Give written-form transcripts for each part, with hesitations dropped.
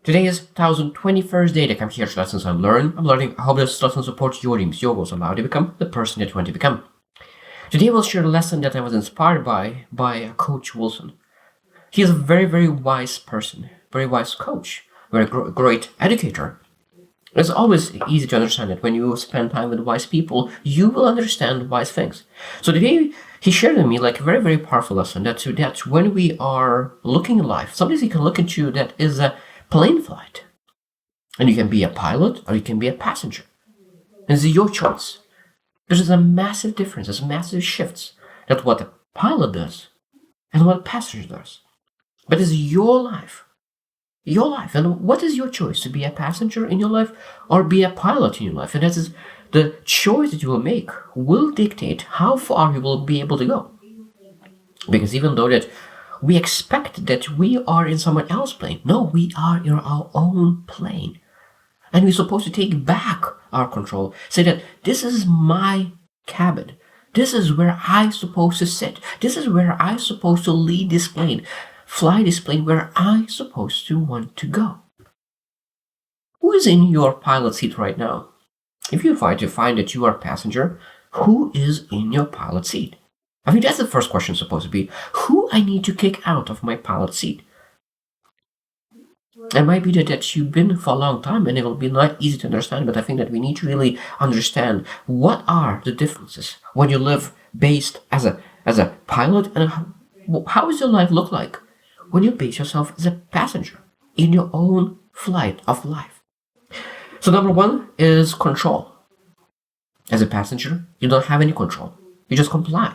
Today is 1021st day to come here to lessons I'm learning how this lesson supports your dreams, your goals, and how to become the person that you want to become. Today we'll share a lesson that I was inspired by Coach Wilson. He is a very, very wise person, very wise coach, very great educator. It's always easy to understand that when you spend time with wise people, you will understand wise things. So today he shared with me like a very, very powerful lesson that when we are looking at life, sometimes you can look into that is a plane flight. And you can be a pilot or you can be a passenger. And it's your choice. There's a massive difference, there's massive shifts that what a pilot does and what a passenger does. But it's your life. Your life. And what is your choice? To be a passenger in your life or be a pilot in your life? And that is the choice that you will make will dictate how far you will be able to go. Because even though that we expect that we are in someone else's plane, no, we are in our own plane. And we're supposed to take back our control. Say that this is my cabin. This is where I'm supposed to sit. This is where I'm supposed to lead this plane. Fly this plane where I'm supposed to want to go. Who is in your pilot seat right now? If you try to find that you are a passenger, who is in your pilot seat? I think that's the first question supposed to be. Who I need to kick out of my pilot seat? It might be that you've been for a long time and it will be not easy to understand, but I think that we need to really understand what are the differences when you live based as a pilot and how does your life look like when you base yourself as a passenger in your own flight of life. So number one is control. As a passenger, you don't have any control. You just comply.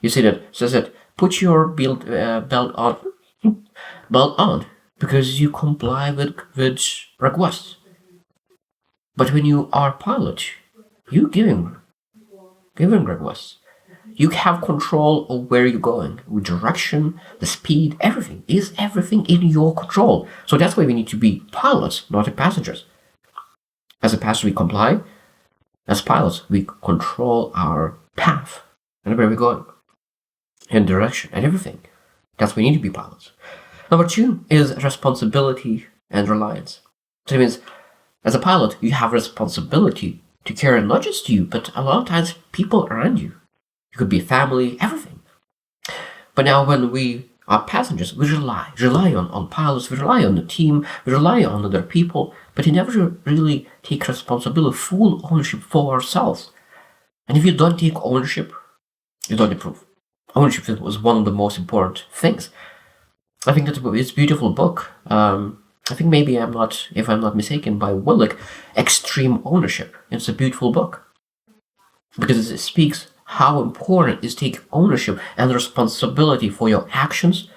You say that, put your belt on because you comply with requests. But when you are pilot, you giving requests. You have control of where you're going, with direction, the speed, everything. Is everything in your control? So that's why we need to be pilots, not passengers. As a passenger, we comply. As pilots, we control our path and where we're going, and direction, and everything. That's why we need to be pilots. Number two is responsibility and reliance. So it means, as a pilot, you have responsibility to care not just you, but a lot of times people around you. It could be family, everything. But now when we are passengers, we rely on pilots, we rely on the team, we rely on other people, but we never really take responsibility, full ownership for ourselves. And if you don't take ownership, you don't improve. Ownership was one of the most important things. I think that it's a beautiful book. I think maybe if I'm not mistaken, by Willick, Extreme Ownership. It's a beautiful book because it speaks how important it is to take ownership and responsibility for your actions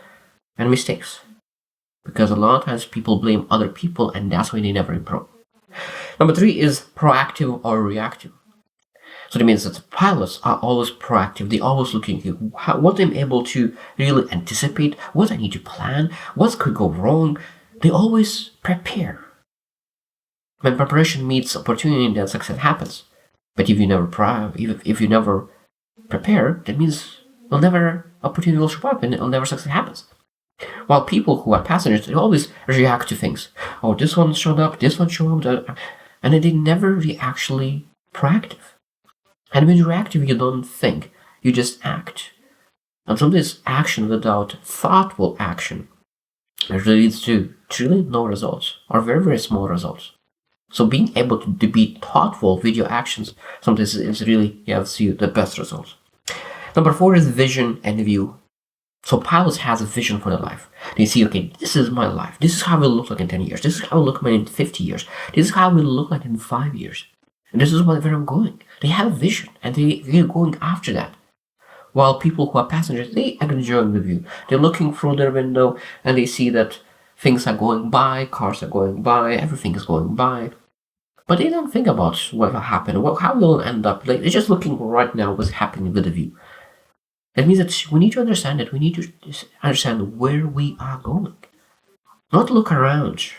and mistakes. Because a lot of times people blame other people and that's why they never improve. Number three is proactive or reactive. So that means that the pilots are always proactive. They're always looking at what I'm able to really anticipate, what I need to plan, what could go wrong. They always prepare. When preparation meets opportunity, then success happens. But if you never prepare, that means opportunity will show up and never success happens. While people who are passengers, they always react to things. Oh, this one showed up, this one showed up, and then they never actually proactive. And when you're reactive, you don't think, you just act. And sometimes action without thoughtful action leads to truly no results or very, very small results. So being able to be thoughtful with your actions sometimes is really gives you the best results. Number four is vision and view. So pilots has a vision for their life. They see, okay, this is my life. This is how it will look like in 10 years. This is how it will look like in 50 years. This is how it will look like in 5 years. And this is where I'm going. They have a vision and they're going after that. While people who are passengers, they are enjoying the view. They're looking through their window and they see that things are going by, cars are going by, everything is going by. But they don't think about what will happen, how will it end up. They're just looking right now what's happening with the view. That means that we need to understand that we need to understand where we are going. Not look around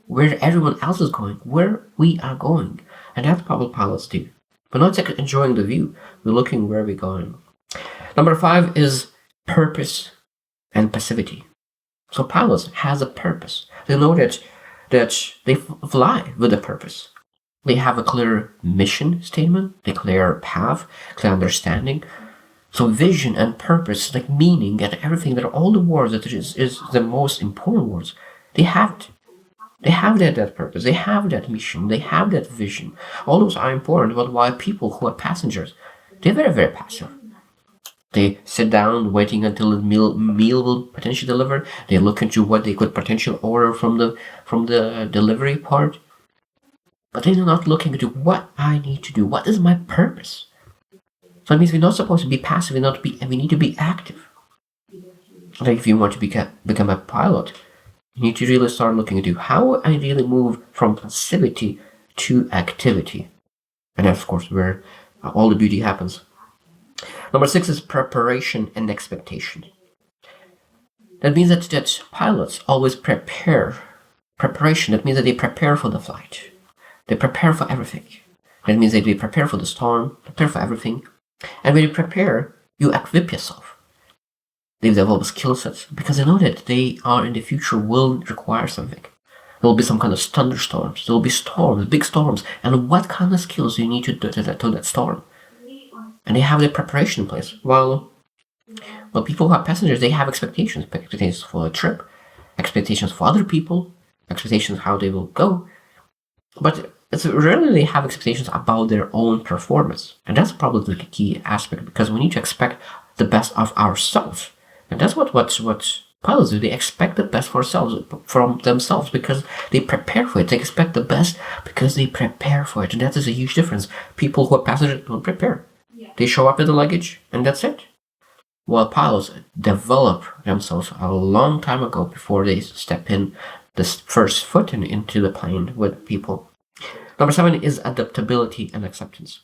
where everyone else is going, where we are going. And that's what pilots do. We're not enjoying the view, we're looking where we're going. Number five is purpose and passivity. So pilots has a purpose. They know that that they fly with a purpose. They have a clear mission statement, a clear path, clear understanding. So vision and purpose, like meaning and everything, that are all the words that is the most important words. They have it. They have that purpose. They have that mission. They have that vision. All those are important. But why people who are passengers, they're very, very passive. They sit down waiting until the meal will potentially deliver. They look into what they could potentially order from the delivery part. But they're not looking into what I need to do. What is my purpose? So it means we're not supposed to be passive. We need to be active. Like if you want to become a pilot, you need to really start looking into how I really move from passivity to activity. And that's, of course, where all the beauty happens. Number 6 is preparation and expectation. That means that pilots always prepare. Preparation, that means that they prepare for the flight. They prepare for everything. That means that they prepare for the storm, prepare for everything. And when you prepare, you equip yourself. They develop skill sets because they know that they are in the future will require something. There will be some kind of thunderstorms. There will be storms, big storms. And what kind of skills do you need to do to that storm? And they have their preparation in place. While people who are passengers, they have expectations for a trip, expectations for other people, expectations how they will go. But it's rarely they have expectations about their own performance. And that's probably the key aspect, because we need to expect the best of ourselves. And that's what pilots do. They expect the best from themselves because they prepare for it. They expect the best because they prepare for it. And that is a huge difference. People who are passengers don't prepare. They show up with the luggage and that's it. While pilots develop themselves a long time ago before they step in the first foot into the plane with people. Number 7 is adaptability and acceptance.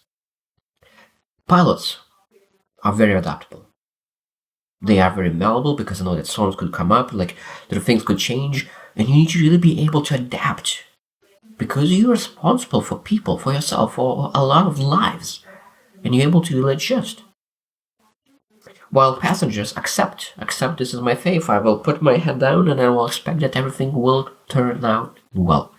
Pilots are very adaptable. They are very malleable because they know that storms could come up, like that things could change, and you need to really be able to adapt because you're responsible for people, for yourself, for a lot of lives, and you're able to adjust. While passengers accept this is my faith, I will put my head down and I will expect that everything will turn out well.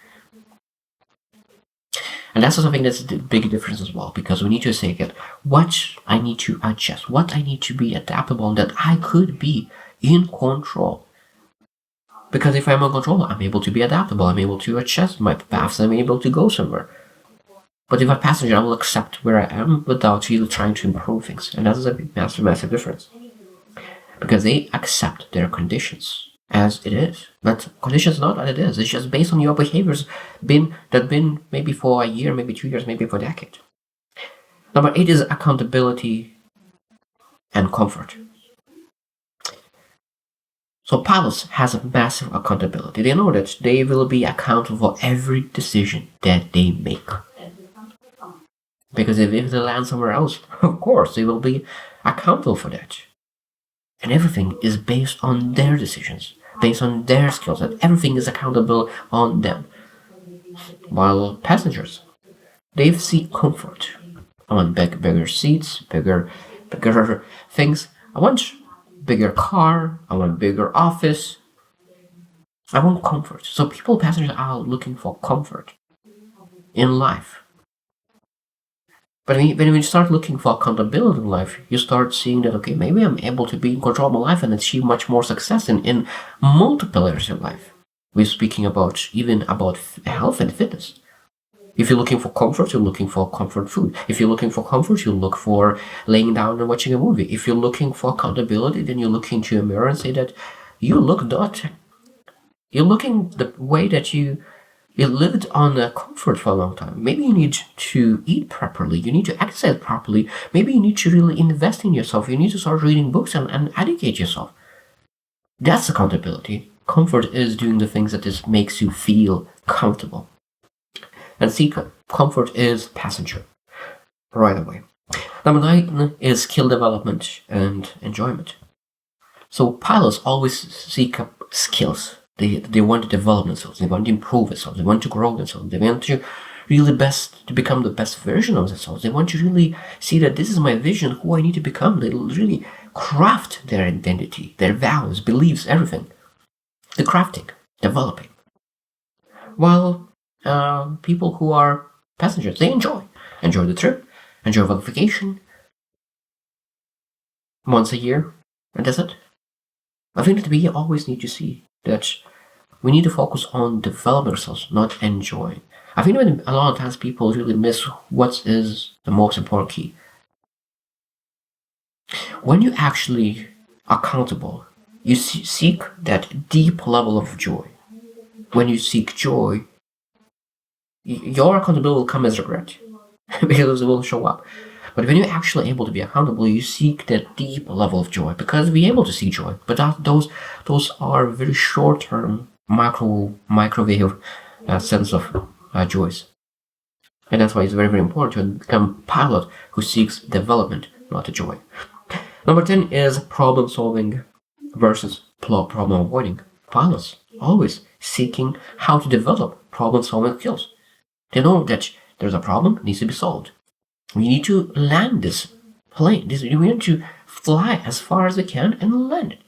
And that's something that's a big difference as well, because we need to say that what I need to adjust, what I need to be adaptable, and that I could be in control. Because if I'm in control, I'm able to be adaptable, I'm able to adjust my paths, I'm able to go somewhere. But if I'm a passenger, I will accept where I am without really trying to improve things. And that is a massive, massive difference. Because they accept their conditions as it is. But conditions not what it is. It's just based on your behaviors been maybe for a year, maybe 2 years, maybe for a decade. Number 8 is accountability and comfort. So pilots has a massive accountability. They know that they will be accountable for every decision that they make. Because if they land somewhere else, of course, they will be accountable for that. And everything is based on their decisions, based on their skill set. Everything is accountable on them. While passengers, they seek comfort. I want bigger seats, bigger things. I want bigger car. I want bigger office. I want comfort. So passengers are looking for comfort in life. But when you start looking for accountability in life, you start seeing that, okay, maybe I'm able to be in control of my life and achieve much more success in multiple areas of life. We're speaking even about health and fitness. If you're looking for comfort, you're looking for comfort food. If you're looking for comfort, you look for laying down and watching a movie. If you're looking for accountability, then you look into a mirror and say that you look not. You're looking the way that you lived on comfort for a long time. Maybe you need to eat properly. You need to exercise properly. Maybe you need to really invest in yourself. You need to start reading books and educate yourself. That's accountability. Comfort is doing the things that just makes you feel comfortable. And see, comfort is passenger. Right away. Number 9 is skill development and enjoyment. So pilots always seek skills. They want to develop themselves. They want to improve themselves. They want to grow themselves. They want to become the best version of themselves. They want to really see that this is my vision, who I need to become. They really craft their identity, their values, beliefs, everything. The crafting, developing. While people who are passengers, they enjoy the trip, enjoy vacation once a year, and that's it. I think that we always need to see that we need to focus on developing ourselves, not enjoying. I think that a lot of times people really miss what is the most important key. When you actually are accountable, you seek that deep level of joy. When you seek joy, your accountability will come as regret because it will show up. But when you're actually able to be accountable, you seek that deep level of joy because we're able to see joy. But those are very short-term microwave sense of joys. And that's why it's very, very important to become a pilot who seeks development, not joy. Number 10 is problem solving versus problem avoiding. Pilots always seeking how to develop problem solving skills. They know that there's a problem, it needs to be solved. We need to land this plane. We need to fly as far as we can and land it.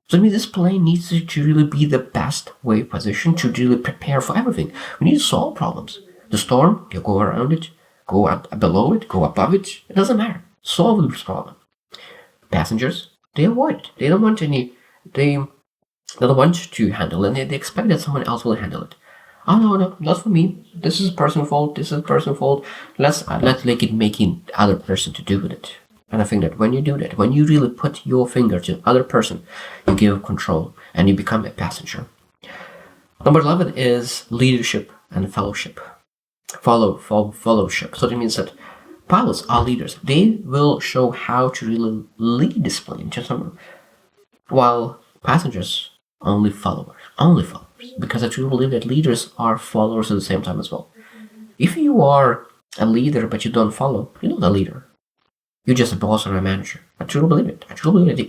So I mean, this plane needs to really be the best way positioned to really prepare for everything. We need to solve problems. The storm, you go around it, go up below it, go above it. It doesn't matter. Solve this problem. Passengers, they avoid it. They don't want to handle it. They expect that someone else will handle it. Oh no, not for me. This is person's fault. This is person's fault. Let's make it making the other person to do with it. And I think that when you do that, when you really put your finger to the other person, you give control and you become a passenger. Number 11 is leadership and fellowship. Followship. So that means that pilots are leaders. They will show how to really lead this plane to someone, while passengers only followers. Because I truly believe that leaders are followers at the same time as well. If you are a leader but you don't follow, you're not a leader. You're just a boss or a manager. I truly believe it.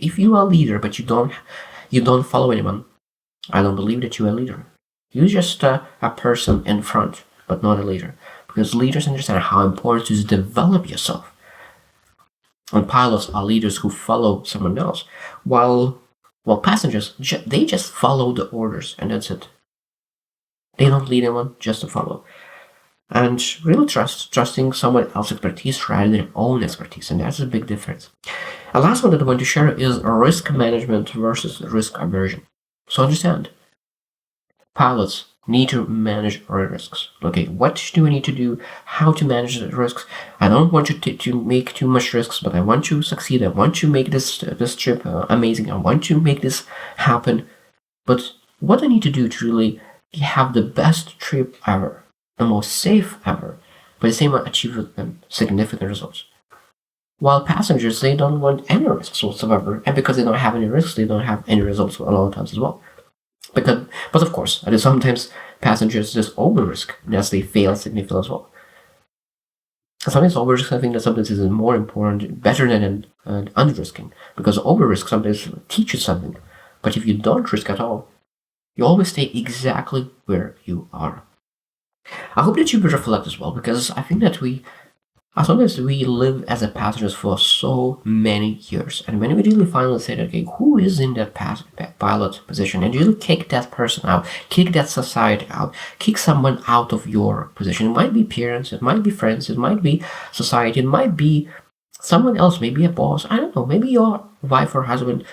If you are a leader but you don't follow anyone, I don't believe that you're a leader. You're just a person in front, but not a leader. Because leaders understand how important it is to develop yourself. And pilots are leaders who follow someone else, while passengers, they just follow the orders, and that's it. They don't lead anyone, just to follow. And really trusting someone else's expertise rather than their own expertise, and that's a big difference. The last one that I want to share is risk management versus risk aversion. So understand, pilots need to manage risks. Okay, what do I need to do? How to manage the risks? I don't want you to make too much risks, but I want to succeed. I want to make this trip amazing. I want to make this happen. But what I need to do to really have the best trip ever, the most safe ever, but the same achieve significant results. While passengers, they don't want any risks whatsoever, and because they don't have any risks, they don't have any results a lot of times as well. But of course, sometimes passengers just over risk as they fail significantly as well. Sometimes over risk, I think that sometimes is more important, better than under risking, because over risk sometimes teaches something. But if you don't risk at all, you always stay exactly where you are. I hope that you will reflect as well, because I think that as long as we live as a passengers for so many years, and when we really finally say that, okay, who is in that pilot position, and you really kick that person out, kick that society out, kick someone out of your position. It might be parents, it might be friends, it might be society, it might be someone else, maybe a boss, I don't know, maybe your wife or husband,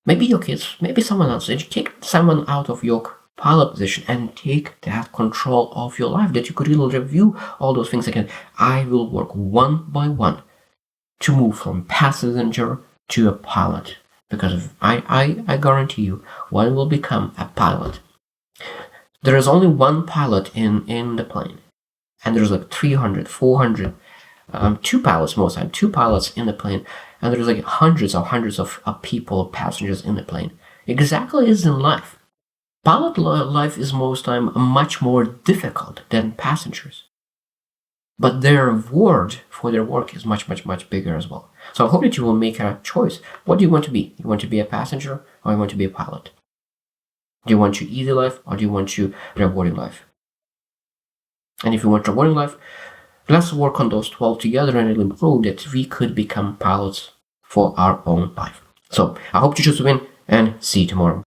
maybe your kids, maybe someone else, and you kick someone out of your pilot position and take that control of your life, that you could really review all those things again. I will work one by one to move from passenger to a pilot, because I guarantee you one will become a pilot. There is only one pilot in the plane, and there's like 300, 400, two pilots most time, two pilots in the plane, and there's like hundreds of people, passengers in the plane. Exactly as in life. Pilot life is most time much more difficult than passengers. But their reward for their work is much bigger as well. So I hope that you will make a choice. What do you want to be? You want to be a passenger or you want to be a pilot? Do you want to easy life or do you want to rewarding life? And if you want rewarding life, let's work on those 12 together and it'll improve that we could become pilots for our own life. So I hope to choose to win and see you tomorrow.